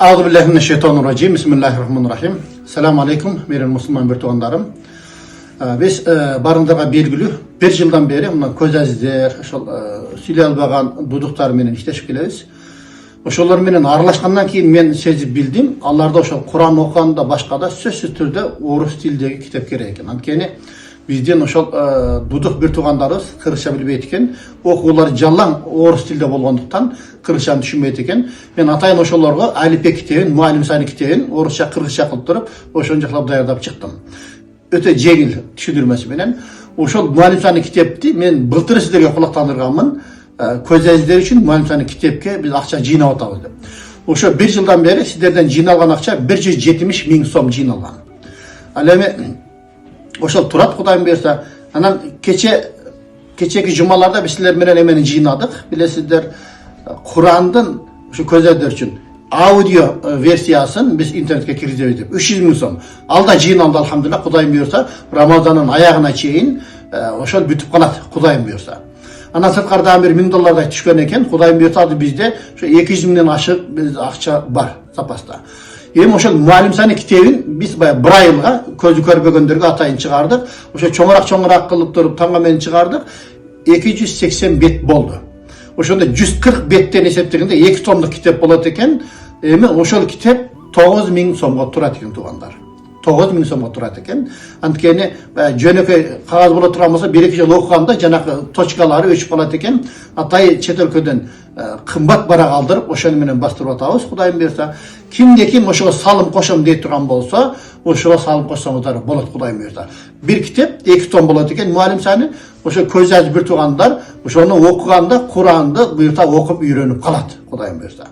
Euzubillahimineşşeytanirracim. Bismillahirrahmanirrahim. Selamun aleyküm. Merin Müslüman bir tuğanlarım. Biz barındaga belgili bir yıldan beri köz azizler, süyle albagan duduktar menen işleşip kelebиz. Oşollar menen aralashkandan keyin men sezip bildim. Аларда ошо Kur'an окуганда башка да сөзсүз түрдө орус тилдеги китеп керек экен. Анткени бизден ошол дудук бир туугандарыбыз кыргызча билбейт экен. Окуулар жалаң орус тилде болгондуктан кыргызчаны түшүнбөйт экен. Мен атайын ошолорго алифбе китебин, муалим саны китебин орусча кыргызча кылып туруп, ошончоклап даярдап чыктым. Өтө жеңил түшүндүрмөсү менен ошол муалим саны китепти мен былтыр сиздерге кулактандырганмын. Көз азизler үчүн муалим саны китепке биз акча жыйнап атабыз деп. Ошо бир жылдан бери сиздерден жыйналган акча 170 миң сом жыйналган. Ал эми ошол турат Кудайым буйрса, анан кечеги жумаларда биз силер менен эмени жыйнадык. Билесиздер, Курандын ошо көз азизler үчүн аудио версиясын биз интернетке киргизебиз деп 300 миң сом. Алда жыйналды алхамдулилlah, Кудайым буйрса, Рамазандын аягына чейин ошол бүтүп калат Кудайым буйрса. Ana sırtkardan bir $1000 düşkön eken, Kudayım buyurtadı bizde şu 200 minden aşık biz akça var zapasta. Hem oşol muallim sani kitebin biz bir ayılga közü körpegönderge atayın çıkardık. Oşo çoğurak kılıp durup tamamen çıkardık. 280 bet boldu. Oşonda 140 betten eseptirgende 2 tomluk kitap bolat eken. Hem oşol kitap 9 ming somga turat eken tuğanlar. 9 ming somga turat eken. Antkeni jönökөй kagaz bola turamasa 1-2 jыл okuganda janakı точкалары өчүп калат экен. Атай чет өлкөдөн кымбат бара калдырып, ошону менен бастырып атабыз. Кудайым буйрса, кимде ким ошого салым кошом дей турган болсо, ошого салым кошсоңуздар болот Кудайым буйрса. Bir kitap 2 том болот экен. Муалим саны ошо көз азиз бир туугандар ошону окуганда Куранды буйрса окуп үйрөнүп калат Кудайым буйрса.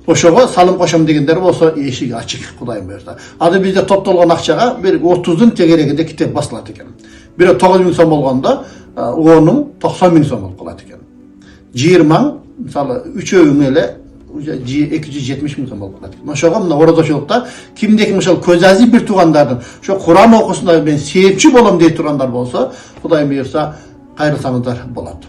Ошого салым кошом дегендер болсо эшик ачык Кудайым буйрса. Ады бизде топтолгон акчага bir 30'ун тегерегинде китеп басылат экен. Бири 9 миң сом болгондо, onun 90 миң сом болуп калат экен. 20, мисалы, үчөөүң эле 270 миң сом болуп калат экен. Ошого мына оразочулукта кимде ким ошол көз азиз бир туугандардын ошо Куран окуусунда мен себепчи болом дей тургандар болсо, Кудайым буйрса, кайрылсаңыздар болот.